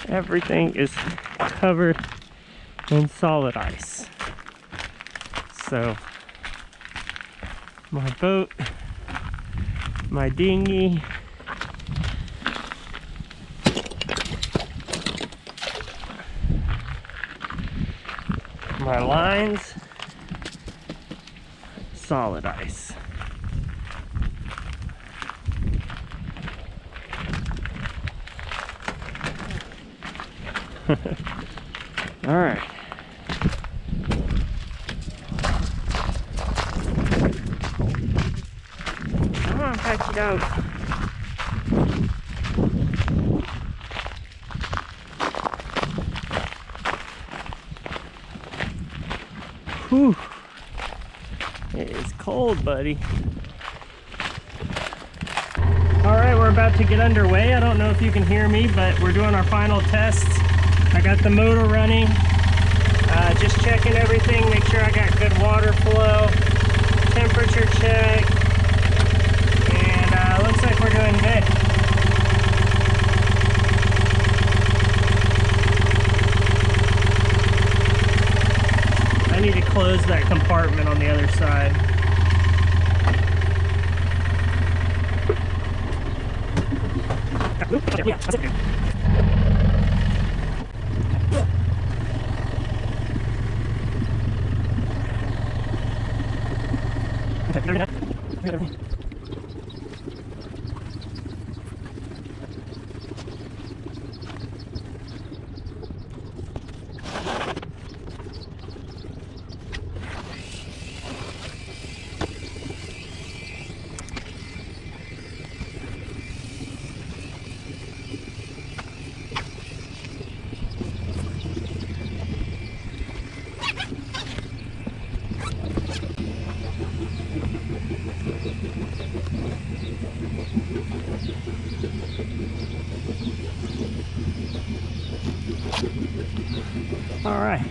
everything is covered in solid ice. So my boat, my dinghy, my lines, solid ice. All right. Come on, patch it out. Whew. It is cold, buddy. All right, we're about to get underway. I don't know if you can hear me, but we're doing our final tests. I got the motor running, just checking everything, make sure I got good water flow, temperature check, and looks like we're doing good. I need to close that compartment on the other side. Yeah, that's it. All right,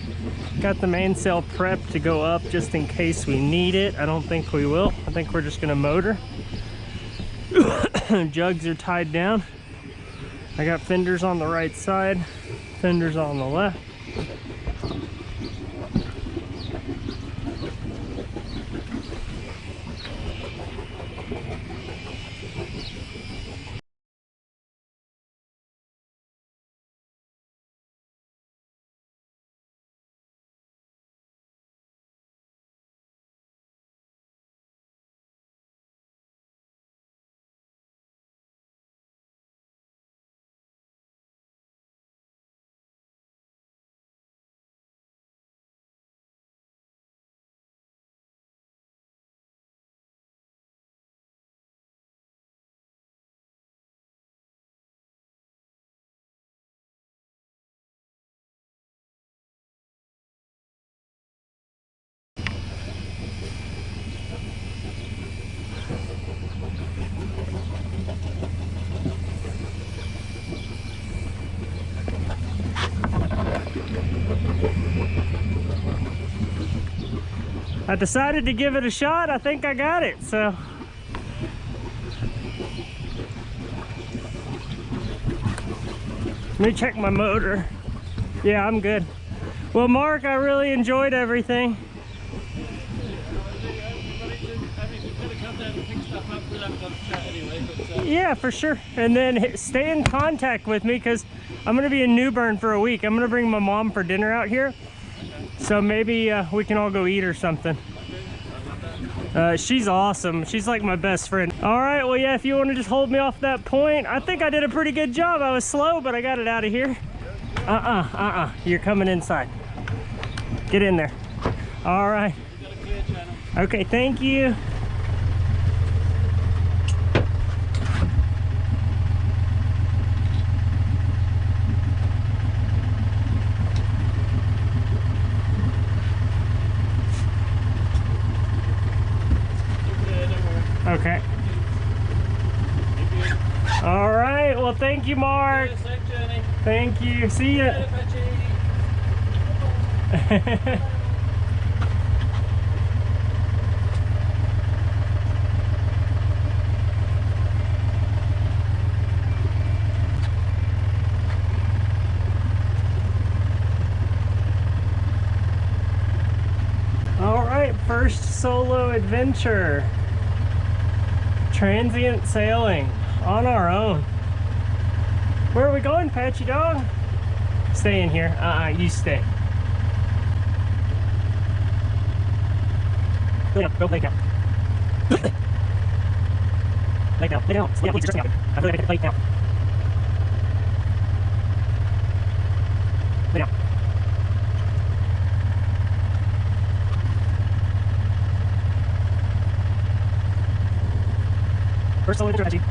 got the mainsail prepped to go up just in case we need it. I don't think we will. I think we're just gonna motor. Jugs are tied down. I got fenders on the right side, fenders on the left. I decided to give it a shot. I think I got it, so. Let me check my motor. Yeah, I'm good. Well, Mark, I really enjoyed everything. Yeah, for sure. And then stay in contact with me because I'm going to be in New Bern for a week. I'm going to bring my mom for dinner out here. So maybe we can all go eat or something. She's awesome. She's like my best friend. All right, well, yeah, if you want to just hold me off that point. I think I did a pretty good job. I was slow, but I got it out of here. You're coming inside. Get in there. All right. Okay, thank you. Okay. All right. Well, thank you, Mark. Thank you. See ya. first solo adventure. Transient sailing on our own. Where are we going, Patchy Dog? Stay in here. You stay. Lay down. Go lay down. Lay down. Lay down. Lay down, please. You're stressing out. I really like it. Lay down. Lay down. First solo adventure, Patchy.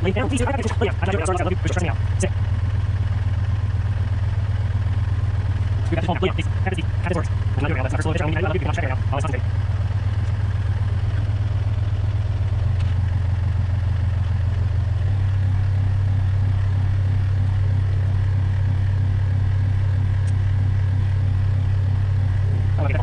Lay down, please. Lay down. I'm not doing it. I love you. You're stressing me out. Sit. We got this home. Lay down, please. Have a seat. Have this works. I'm not doing all that. It's not for slow adventure. I love you. You can check it right now. All this sounds great. I like it.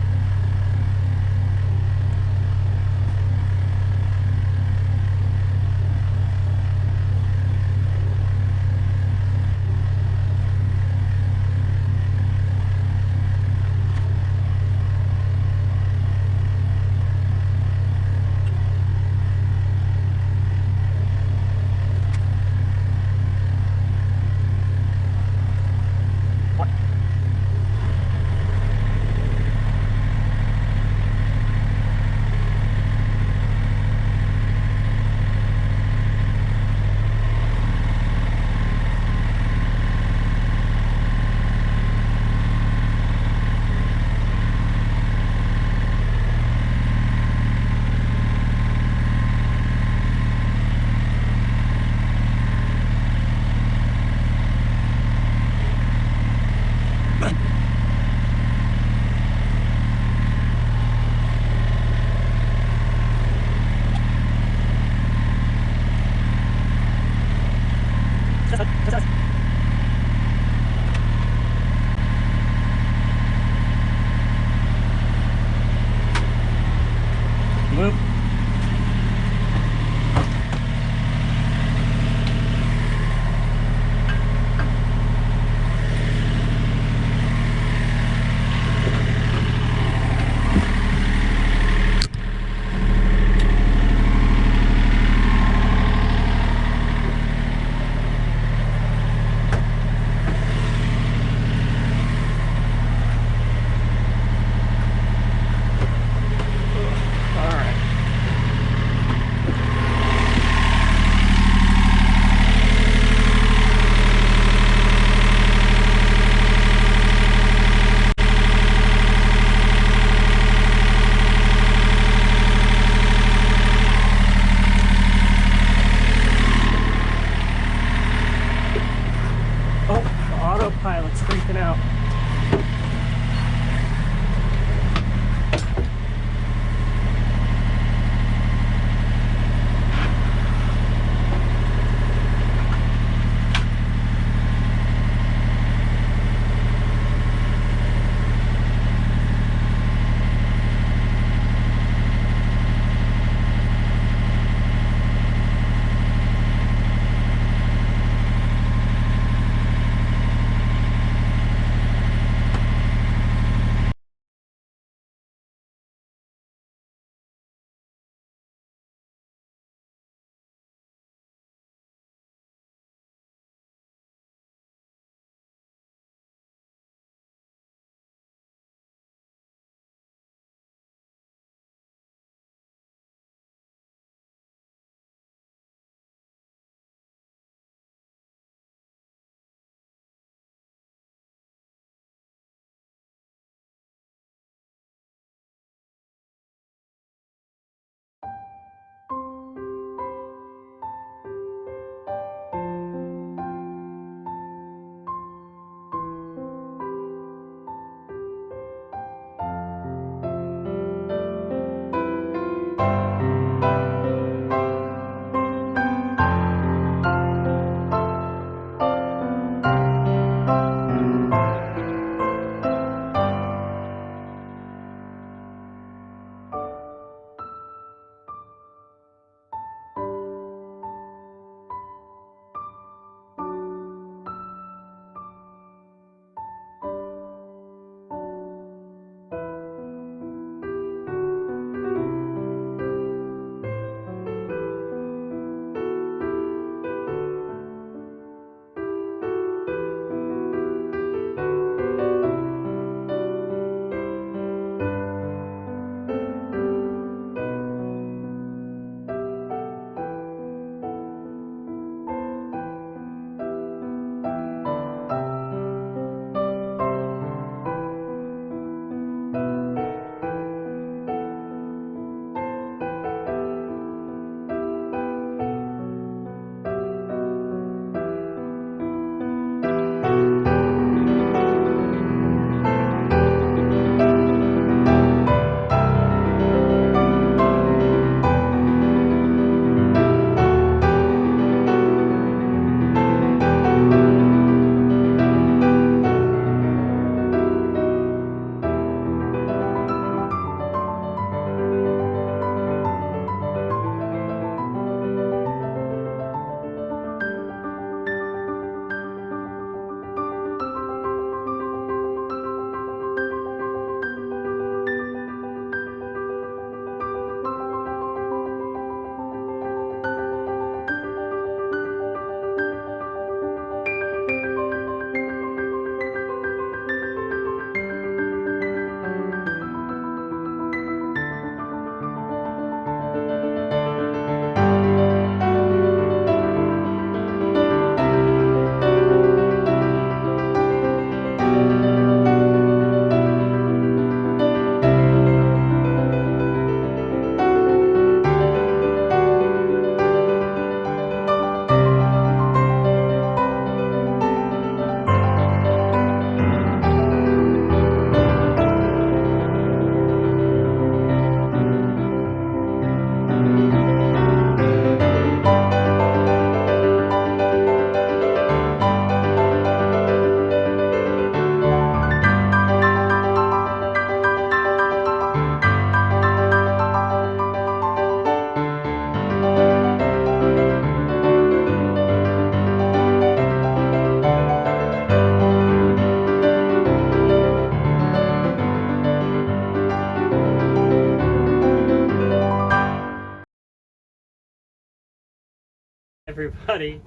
everybody.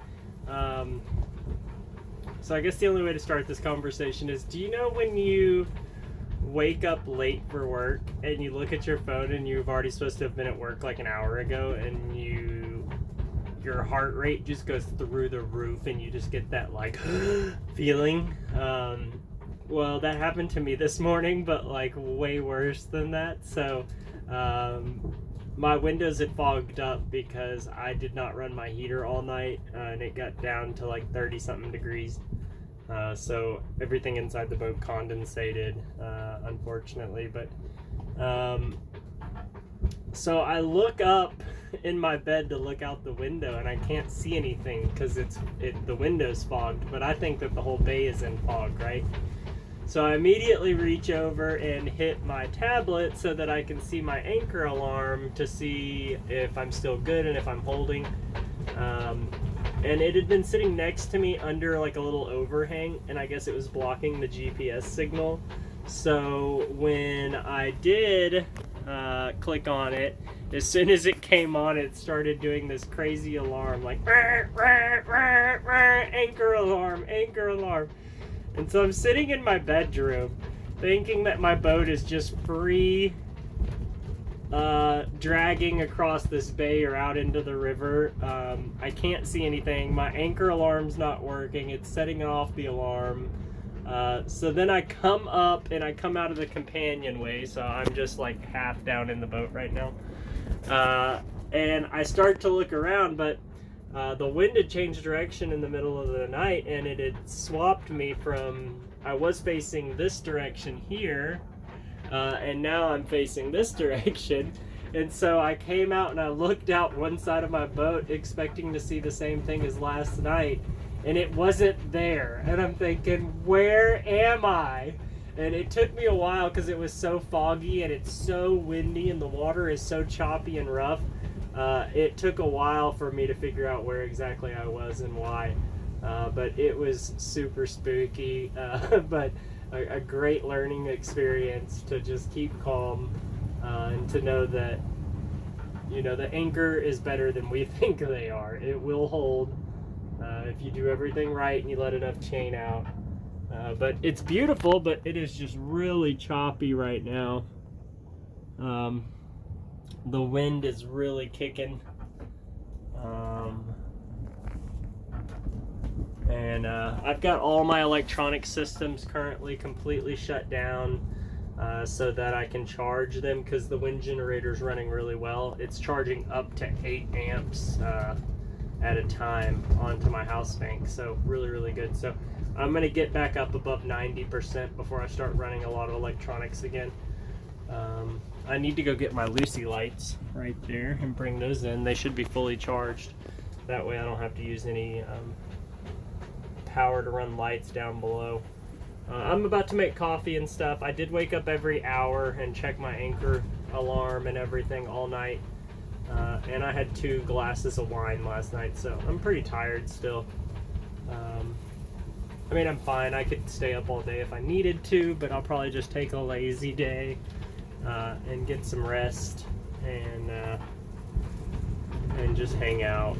So I guess the only way to start this conversation is, do you know when you wake up late for work and you look at your phone and you've already supposed to have been at work like an hour ago, and your heart rate just goes through the roof and you just get that like feeling? Well, that happened to me this morning, but like way worse than that. So my windows had fogged up because I did not run my heater all night, and it got down to like 30 something degrees. So everything inside the boat condensated, unfortunately. But so I look up in my bed to look out the window, and I can't see anything because the window's fogged. But I think that the whole bay is in fog, right? So I immediately reach over and hit my tablet so that I can see my anchor alarm to see if I'm still good and if I'm holding. And it had been sitting next to me under like a little overhang, and I guess it was blocking the GPS signal. So when I did click on it, as soon as it came on, it started doing this crazy alarm like rah, rah, rah, rah, anchor alarm, anchor alarm. And so I'm sitting in my bedroom thinking that my boat is just free dragging across this bay or out into the river. I can't see anything. My anchor alarm's not working. It's setting off the alarm. So then I come up and I come out of the companionway, so I'm just like half down in the boat right now. And I start to look around, but the wind had changed direction in the middle of the night, and it had swapped me from, I was facing this direction here, and now I'm facing this direction. And so I came out and I looked out one side of my boat expecting to see the same thing as last night, and it wasn't there. And I'm thinking, where am I? And it took me a while because it was so foggy and it's so windy and the water is so choppy and rough. It took a while for me to figure out where exactly I was and why. But it was super spooky, but a great learning experience to just keep calm, and to know that, you know, the anchor is better than we think they are. It will hold if you do everything right and you let enough chain out. But it's beautiful, but it is just really choppy right now. The wind is really kicking. And I've got all my electronic systems currently completely shut down so that I can charge them, because the wind generator is running really well. It's charging up to 8 amps at a time onto my house tank, so really good. So I'm going to get back up above 90% before I start running a lot of electronics again. I need to go get my Lucy lights right there and bring those in. They should be fully charged. That way I don't have to use any power to run lights down below. I'm about to make coffee and stuff. I did wake up every hour and check my anchor alarm and everything all night. And I had 2 glasses of wine last night, so I'm pretty tired still. I mean, I'm fine. I could stay up all day if I needed to, but I'll probably just take a lazy day and get some rest and just hang out.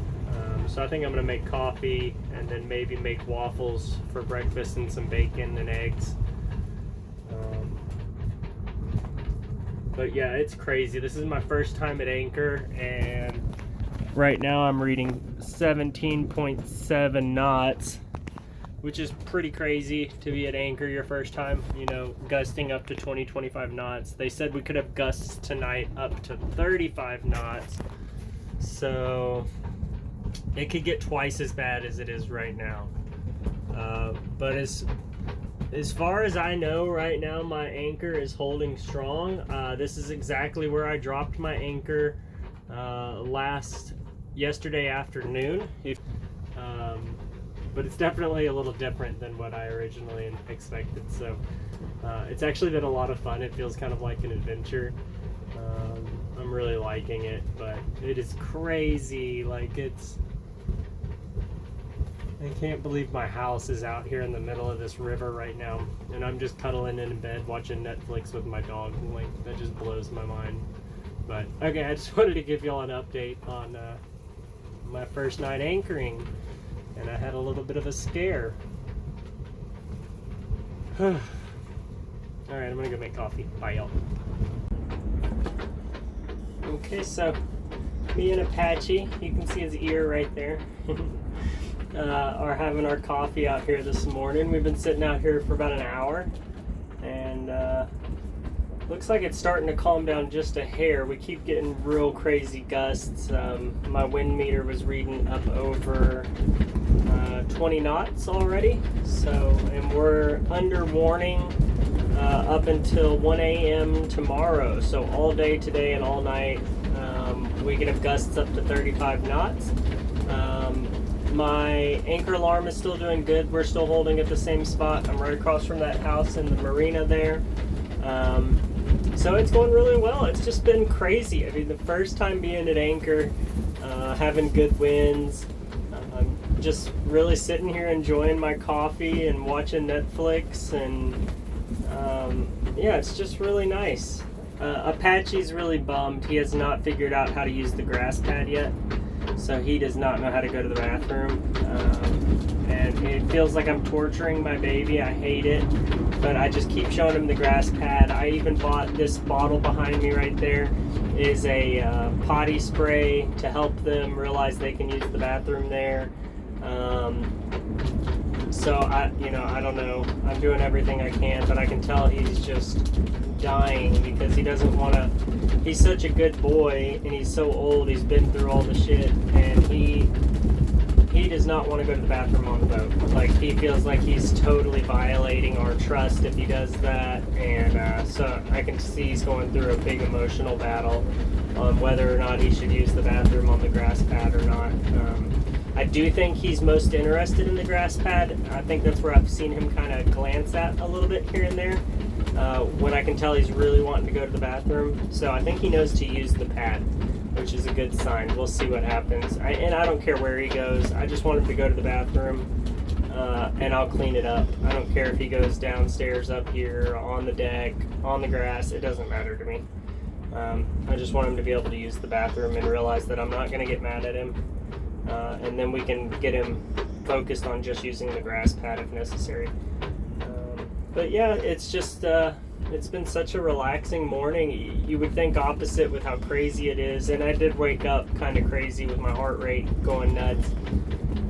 So I think I'm gonna make coffee and then maybe make waffles for breakfast and some bacon and eggs. But yeah, it's crazy. This is my first time at anchor, and right now I'm reading 17.7 knots, which is pretty crazy to be at anchor your first time, you know, gusting up to 20-25 knots. They said we could have gusts tonight up to 35 knots. So it could get twice as bad as it is right now. But as far as I know right now, my anchor is holding strong. This is exactly where I dropped my anchor yesterday afternoon. But it's definitely a little different than what I originally expected. So it's actually been a lot of fun. It feels kind of like an adventure. I'm really liking it, but it is crazy. Like, I can't believe my house is out here in the middle of this river right now, and I'm just cuddling in bed watching Netflix with my dog. Like, that just blows my mind. But okay, I just wanted to give y'all an update on my first night anchoring, and I had a little bit of a scare. All right, I'm gonna go make coffee. Bye, y'all. Okay, so me and Apache, you can see his ear right there, are having our coffee out here this morning. We've been sitting out here for about an hour, and looks like it's starting to calm down just a hair. We keep getting real crazy gusts. My wind meter was reading up over 20 knots already, so, and we're under warning up until 1 a.m. tomorrow, so all day today and all night. We can have gusts up to 35 knots. My anchor alarm is still doing good. We're still holding at the same spot. I'm right across from that house in the marina there. So it's going really well. It's just been crazy. I mean, the first time being at anchor, having good winds, just really sitting here enjoying my coffee and watching Netflix, and yeah, it's just really nice. Apache's really bummed. He has not figured out how to use the grass pad yet, so he does not know how to go to the bathroom. And it feels like I'm torturing my baby. I hate it, but I just keep showing him the grass pad. I even bought this bottle behind me right there. Is a potty spray to help them realize they can use the bathroom there. So I don't know. I'm doing everything I can, but I can tell he's just dying because he doesn't want to. He's such a good boy, and he's so old. He's been through all the shit, and he does not want to go to the bathroom on the boat. Like, he feels like he's totally violating our trust if he does that, and so I can see he's going through a big emotional battle on whether or not he should use the bathroom on the grass pad or not. I do think he's most interested in the grass pad. I think that's where I've seen him kind of glance at a little bit here and there, when I can tell he's really wanting to go to the bathroom. So I think he knows to use the pad, which is a good sign. We'll see what happens. And I don't care where he goes. I just want him to go to the bathroom, and I'll clean it up. I don't care if he goes downstairs, up here, on the deck, on the grass. It doesn't matter to me. I just want him to be able to use the bathroom and realize that I'm not going to get mad at him. And then we can get him focused on just using the grass pad if necessary. But yeah, it's just, it's been such a relaxing morning. You would think opposite with how crazy it is, and I did wake up kind of crazy with my heart rate going nuts.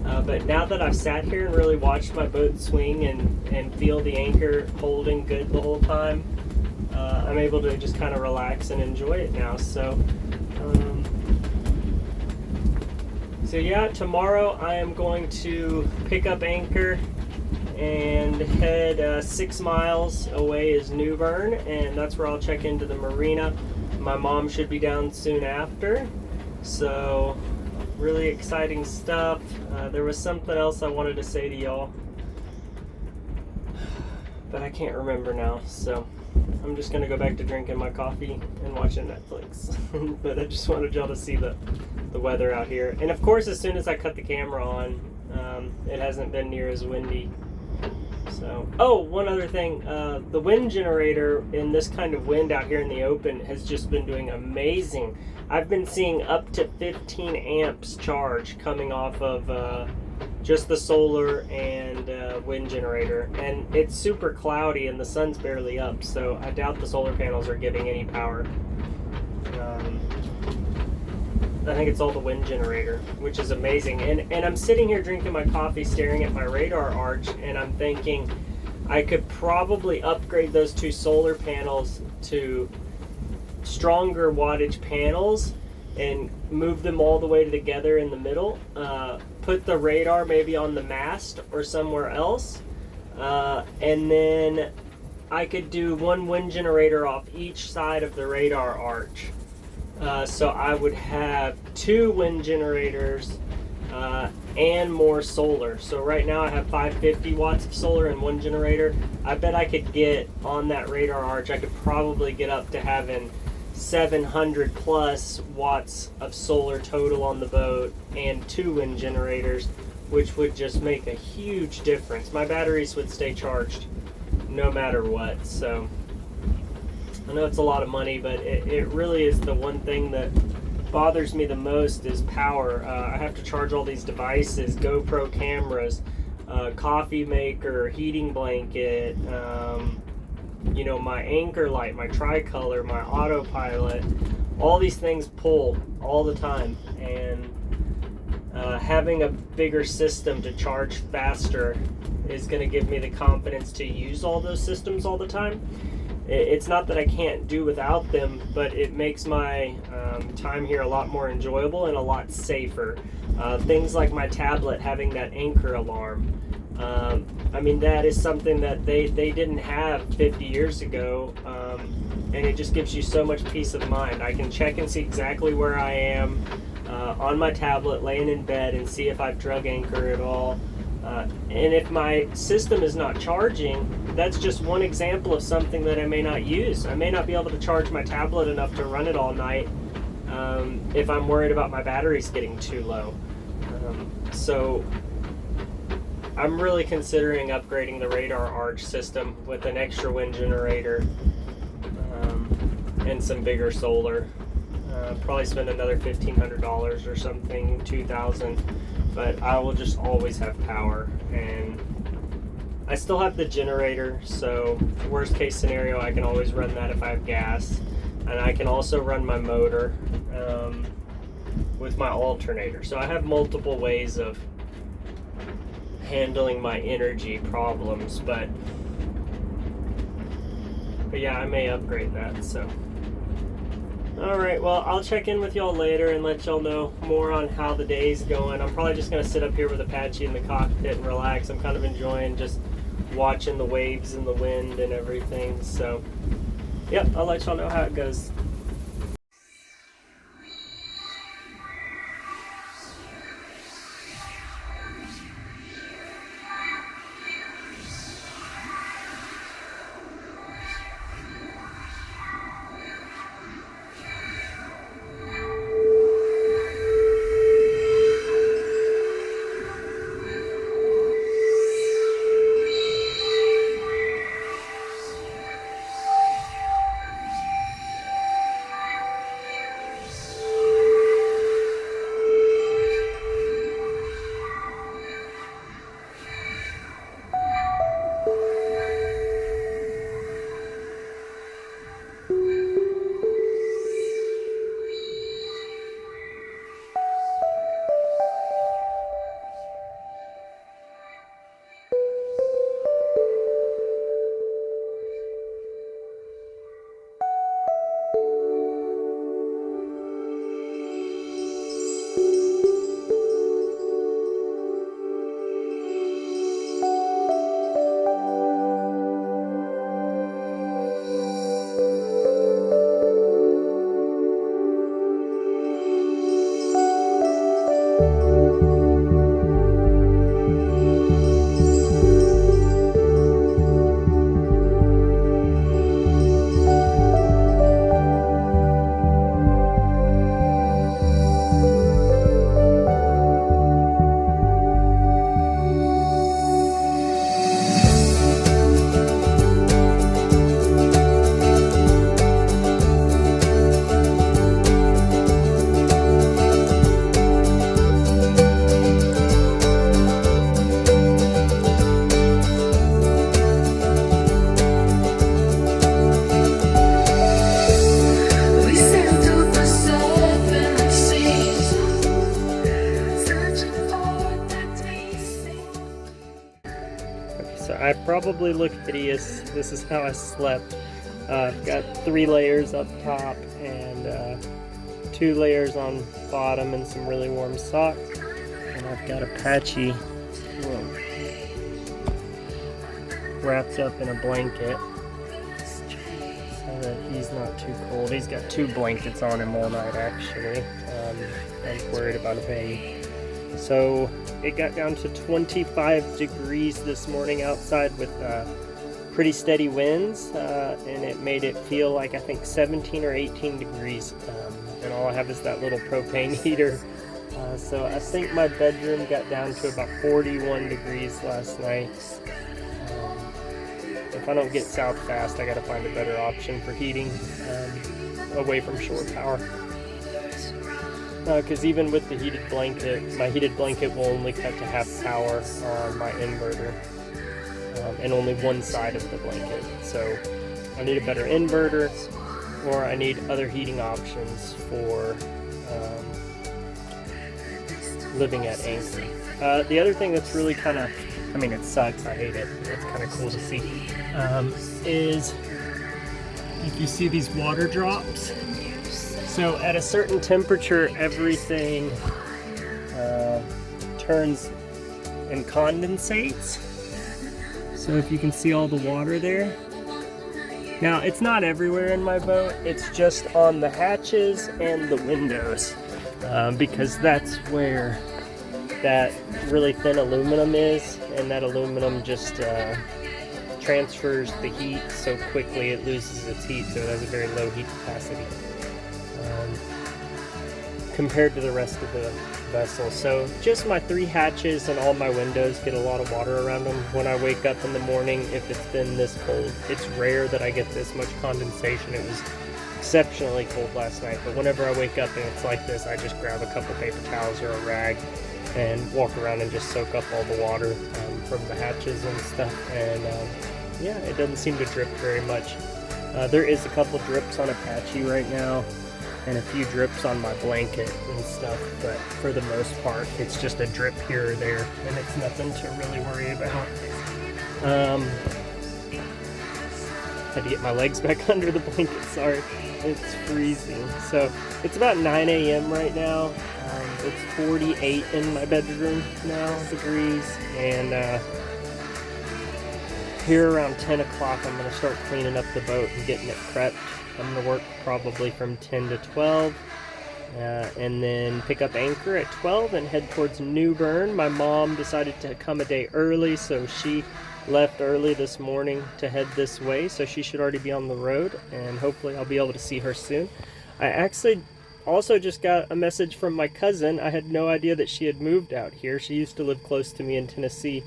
But now that I've sat here and really watched my boat swing and feel the anchor holding good the whole time, I'm able to just kind of relax and enjoy it now. So yeah, tomorrow I am going to pick up anchor and head 6 miles away is New Bern, and that's where I'll check into the marina. My mom should be down soon after, so really exciting stuff. There was something else I wanted to say to y'all, but I can't remember now, so I'm just gonna go back to drinking my coffee and watching Netflix. But I just wanted y'all to see the weather out here. And of course, as soon as I cut the camera on, it hasn't been near as windy. So, oh, one other thing, the wind generator in this kind of wind out here in the open has just been doing amazing. I've been seeing up to 15 amps charge coming off of just the solar and wind generator, and it's super cloudy and the sun's barely up, so I doubt the solar panels are giving any power. I think it's all the wind generator, which is amazing. And I'm sitting here drinking my coffee, staring at my radar arch, and I'm thinking I could probably upgrade those 2 solar panels to stronger wattage panels and move them all the way together in the middle. Put the radar maybe on the mast or somewhere else, and then I could do 1 wind generator off each side of the radar arch. So I would have 2 wind generators and more solar. So right now I have 550 watts of solar and 1 generator. I bet I could get on that radar arch, I could probably get up to having 700 plus watts of solar total on the boat and 2 wind generators, which would just make a huge difference. My batteries would stay charged no matter what. So I know it's a lot of money, but it really is the one thing that bothers me the most is power. I have to charge all these devices, GoPro cameras, coffee maker, heating blanket, you know, my anchor light, my tricolor, my autopilot. All these things pull all the time, and having a bigger system to charge faster is going to give me the confidence to use all those systems all the time. It's not that I can't do without them, but it makes my time here a lot more enjoyable and a lot safer. Things like my tablet having that anchor alarm. I mean, that is something that they didn't have 50 years ago, and it just gives you so much peace of mind. I can check and see exactly where I am on my tablet, laying in bed, and see if I've drug anchor at all. And if my system is not charging, that's just one example of something that I may not use. I may not be able to charge my tablet enough to run it all night if I'm worried about my batteries getting too low. So I'm really considering upgrading the Radar Arch system with an extra wind generator and some bigger solar. Probably spend another $1,500 or something, $2,000. But I will just always have power, and I still have the generator, so worst case scenario I can always run that if I have gas, and I can also run my motor with my alternator. So I have multiple ways of handling my energy problems, but yeah, I may upgrade that. So alright, well, I'll check in with y'all later and let y'all know more on how the day's going. I'm probably just going to sit up here with Apache in the cockpit and relax. I'm kind of enjoying just watching the waves and the wind and everything. So, yep, I'll let y'all know how it goes. I probably look hideous. This is how I slept. I've got 3 layers up top and 2 layers on bottom and some really warm socks. And I've got Apache wrapped up in a blanket so that he's not too cold. He's got 2 blankets on him all night actually. I was worried about a baby. So it got down to 25 degrees this morning outside with pretty steady winds, and it made it feel like I think 17 or 18 degrees, and all I have is that little propane heater. So I think my bedroom got down to about 41 degrees last night. If I don't get south fast, I gotta find a better option for heating away from shore power. because even with the heated blanket, my heated blanket will only cut to half power on my inverter, and only one side of the blanket. So I need a better inverter, or I need other heating options for living at Anchor. The other thing that's really kind of, I mean, it sucks, I hate it, it's kind of cool to see, is if you see these water drops. So at a certain temperature, everything turns and condensates. So if you can see all the water there. Now, it's not everywhere in my boat, it's just on the hatches and the windows, because that's where that really thin aluminum is, and that aluminum just transfers the heat so quickly it loses its heat, so it has a very low heat capacity compared to the rest of the vessel. So just my 3 hatches and all my windows get a lot of water around them. When I wake up in the morning, if it's been this cold, it's rare that I get this much condensation. It was exceptionally cold last night, but whenever I wake up and it's like this, I just grab a couple paper towels or a rag and walk around and just soak up all the water from the hatches and stuff. And yeah, it doesn't seem to drip very much. There is a couple drips on Apache right now, and a few drips on my blanket and stuff, but for the most part, it's just a drip here or there, and it's nothing to really worry about. Had to get my legs back under the blanket, sorry. It's freezing. So it's about 9 a.m. right now. It's 48 in my bedroom now, degrees, and here around 10 o'clock I'm going to start cleaning up the boat and getting it prepped. I'm going to work probably from 10 to 12, and then pick up Anchor at 12 and head towards New Bern. My mom decided to come a day early, so she left early this morning to head this way, so she should already be on the road, and hopefully I'll be able to see her soon. I actually also just got a message from my cousin. I had no idea that she had moved out here. She used to live close to me in Tennessee,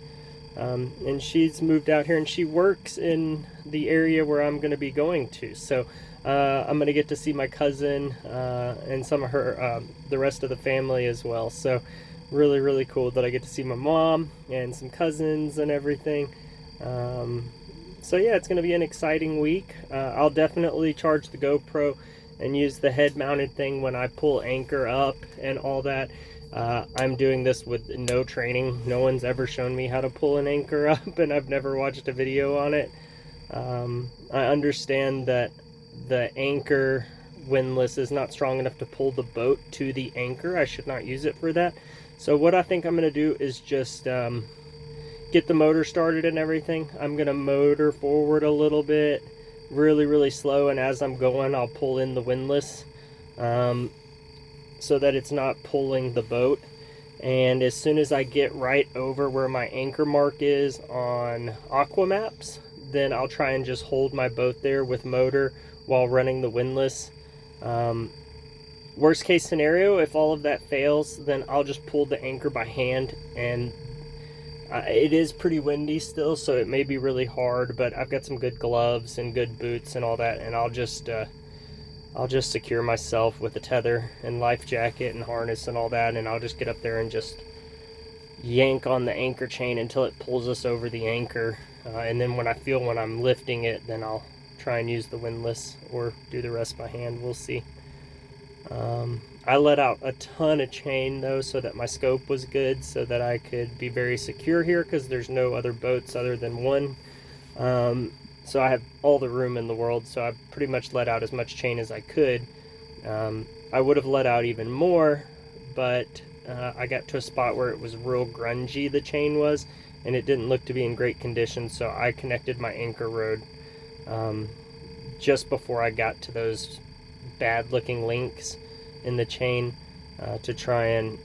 and she's moved out here, and she works in the area where I'm going to be going to. So I'm going to get to see my cousin and some of her, the rest of the family as well. So really, really cool that I get to see my mom and some cousins and everything. So yeah, it's going to be an exciting week. I'll definitely charge the GoPro and use the head mounted thing when I pull Anchor up and all that. I'm doing this with no training. No one's ever shown me how to pull an anchor up, and I've never watched a video on it. I understand that the anchor windlass is not strong enough to pull the boat to the anchor. I should not use it for that. So what I think I'm going to do is just get the motor started and everything. I'm going to motor forward a little bit, really, really slow, and as I'm going, I'll pull in the windlass so that it's not pulling the boat. And as soon as I get right over where my anchor mark is on Aquamaps, then I'll try and just hold my boat there with motor while running the windlass. Worst case scenario, if all of that fails, then I'll just pull the anchor by hand, and it is pretty windy still, so it may be really hard, but I've got some good gloves and good boots and all that, and I'll just secure myself with a tether and life jacket and harness and all that, and I'll just get up there and just yank on the anchor chain until it pulls us over the anchor, and then when I'm lifting it, then I'll try and use the windlass or do the rest by hand. We'll see. I let out a ton of chain though, so that my scope was good, so that I could be very secure here, because there's no other boats other than one. So I have all the room in the world, so I pretty much let out as much chain as I could. I would have let out even more, but I got to a spot where it was real grungy, the chain was, and it didn't look to be in great condition, so I connected my anchor rod just before I got to those bad looking links in the chain to try and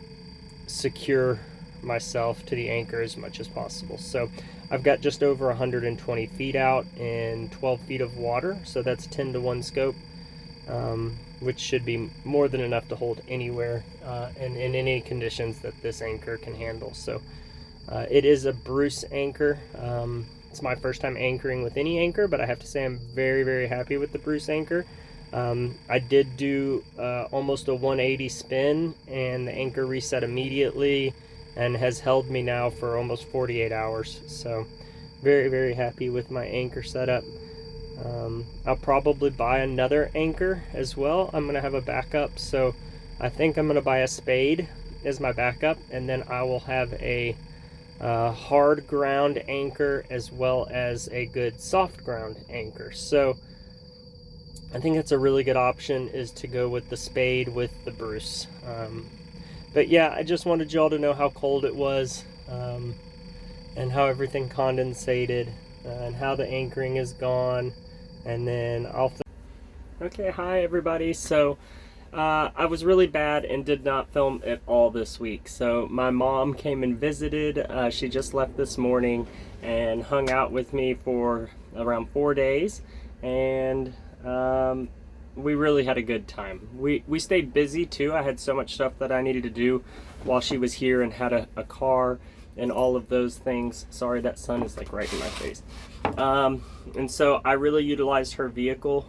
secure myself to the anchor as much as possible. So I've got just over 120 feet out in 12 feet of water, so that's 10 to 1 scope, which should be more than enough to hold anywhere and in any conditions that this anchor can handle. So it is a Bruce anchor. It's my first time anchoring with any anchor, but I have to say I'm very, very happy with the Bruce anchor. I did do almost a 180 spin, and the anchor reset immediately and has held me now for almost 48 hours. So very, very happy with my anchor setup. I'll probably buy another anchor as well. I'm going to have a backup, so I think I'm going to buy a spade as my backup, and then I will have a hard ground anchor as well as a good soft ground anchor. So I think that's a really good option, is to go with the spade with the Bruce. But yeah, I just wanted y'all to know how cold it was, and how everything condensated, and how the anchoring is gone. And then okay, hi everybody. So I was really bad and did not film at all this week. So my mom came and visited. She just left this morning and hung out with me for around 4 days, and we really had a good time. We stayed busy too. I had so much stuff that I needed to do while she was here, and had a car and all of those things. Sorry, that sun is like right in my face. And so I really utilized her vehicle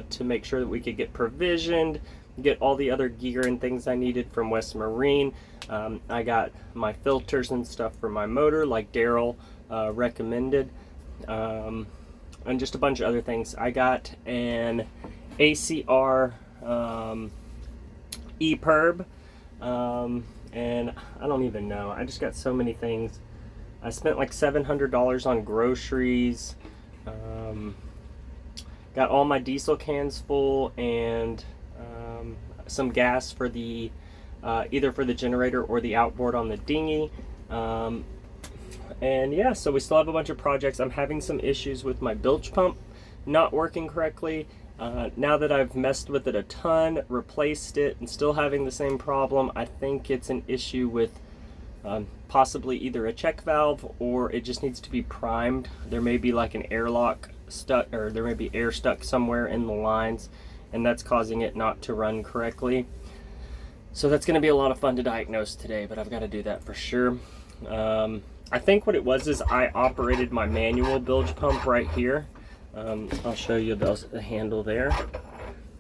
to make sure that we could get provisioned, get all the other gear and things I needed from West Marine. I got my filters and stuff for my motor, like Daryl recommended, and just a bunch of other things. I got an ACR EPIRB, and I don't even know. I just got so many things. I spent like $700 on groceries. Got all my diesel cans full, and some gas for the either for the generator or the outboard on the dinghy. And yeah, so we still have a bunch of projects. I'm having some issues with my bilge pump not working correctly. Now that I've messed with it a ton, replaced it, and still having the same problem, I think it's an issue with possibly either a check valve, or it just needs to be primed. There may be like an airlock stuck, or there may be air stuck somewhere in the lines, and that's causing it not to run correctly. So that's going to be a lot of fun to diagnose today, but I've got to do that for sure. I think what it was is I operated my manual bilge pump right here. I'll show you the handle there.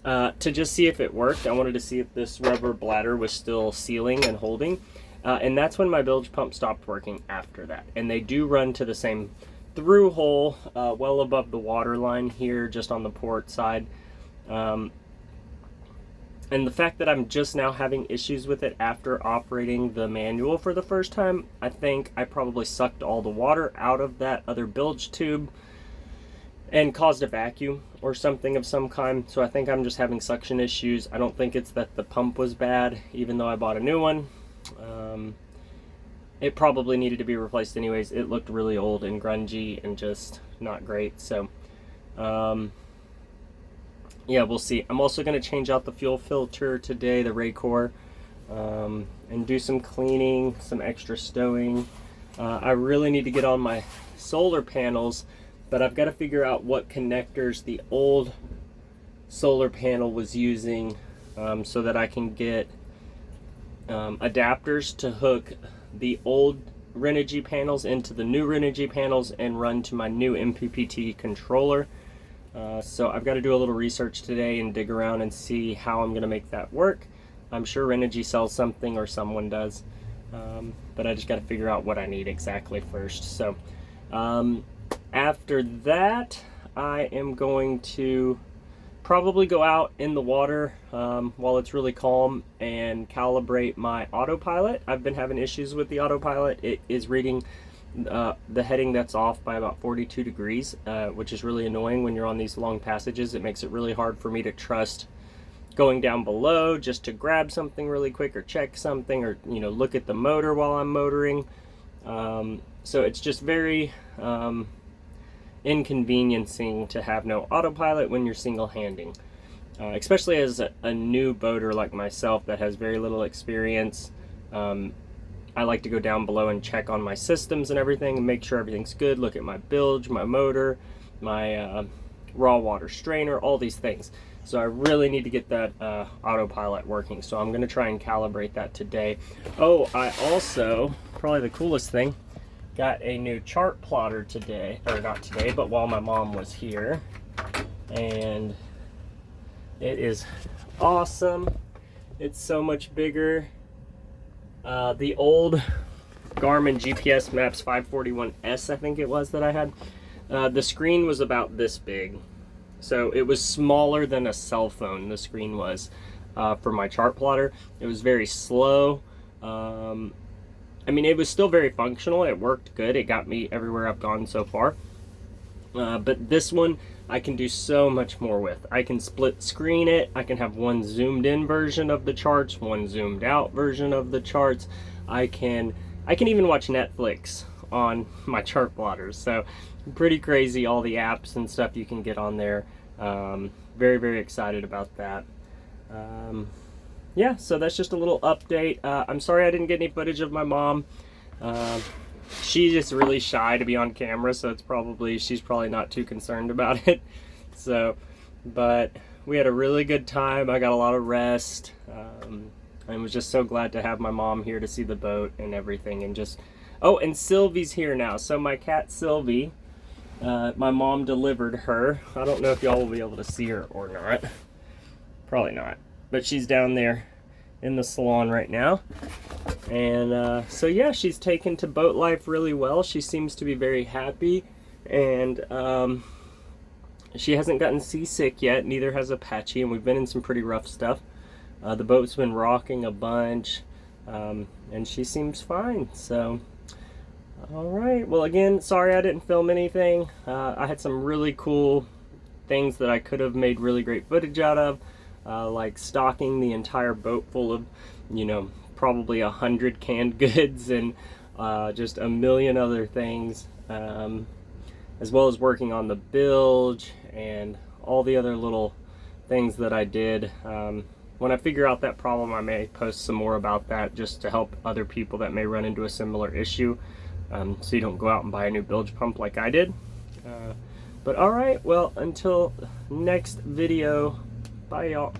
To just see if it worked. I wanted to see if this rubber bladder was still sealing and holding. And that's when my bilge pump stopped working after that. And they do run to the same through hole, well above the water line here, just on the port side. And the fact that I'm just now having issues with it after operating the manual for the first time, I think I probably sucked all the water out of that other bilge tube and caused a vacuum or something of some kind. So I think I'm just having suction issues. I don't think it's that the pump was bad, even though I bought a new one. It probably needed to be replaced anyways. It looked really old and grungy and just not great. So yeah, we'll see. I'm also going to change out the fuel filter today, the Raycor, and do some cleaning, some extra stowing. I really need to get on my solar panels, but I've got to figure out what connectors the old solar panel was using, so that I can get adapters to hook the old Renogy panels into the new Renogy panels and run to my new MPPT controller. So I've got to do a little research today and dig around and see how I'm going to make that work. I'm sure Renogy sells something, or someone does, but I just got to figure out what I need exactly first. So after that, I am going to probably go out in the water while it's really calm and calibrate my autopilot. I've been having issues with the autopilot. It is reading the heading that's off by about 42 degrees, which is really annoying when you're on these long passages. It makes it really hard for me to trust going down below just to grab something really quick, or check something, or look at the motor while I'm motoring. So it's just very inconveniencing to have no autopilot when you're single-handing, especially as a new boater like myself that has very little experience. I like to go down below and check on my systems and everything, and make sure everything's good, look at my bilge, my motor, my raw water strainer, all these things. So I really need to get that autopilot working, so I'm going to try and calibrate that today. Oh, I also, probably the coolest thing, got a new chart plotter today, or not today, but while my mom was here. And It is awesome. It's so much bigger. The old Garmin GPS Maps 541S, I think it was, that I had, the screen was about this big. So it was smaller than a cell phone, the screen was, for my chart plotter. It was very slow. I mean, it was still very functional. It worked good. It got me everywhere I've gone so far. But this one, I can do so much more with. I can split screen it. I can have one zoomed in version of the charts, one zoomed out version of the charts. I can even watch Netflix on my chart plotters. So pretty crazy, all the apps and stuff you can get on there. Very, very excited about that. Yeah, so that's just a little update. I'm sorry I didn't get any footage of my mom. She's just really shy to be on camera, so she's probably not too concerned about it. So, but we had a really good time. I got a lot of rest. I was just so glad to have my mom here to see the boat and everything. And just, oh, and Sylvie's here now. So my cat Sylvie, my mom delivered her. I don't know if y'all will be able to see her or not. Probably not. But she's down there in the salon right now. And so yeah, she's taken to boat life really well. She seems to be very happy, and she hasn't gotten seasick yet, neither has Apache, and we've been in some pretty rough stuff. The boat's been rocking a bunch, and she seems fine. So alright, well, again, sorry I didn't film anything. I had some really cool things that I could have made really great footage out of, like stocking the entire boat full of, you know, probably 100 canned goods and just a million other things, as well as working on the bilge and all the other little things that I did. When I figure out that problem, I may post some more about that, just to help other people that may run into a similar issue, so you don't go out and buy a new bilge pump like I did. But alright, well, until next video, bye y'all.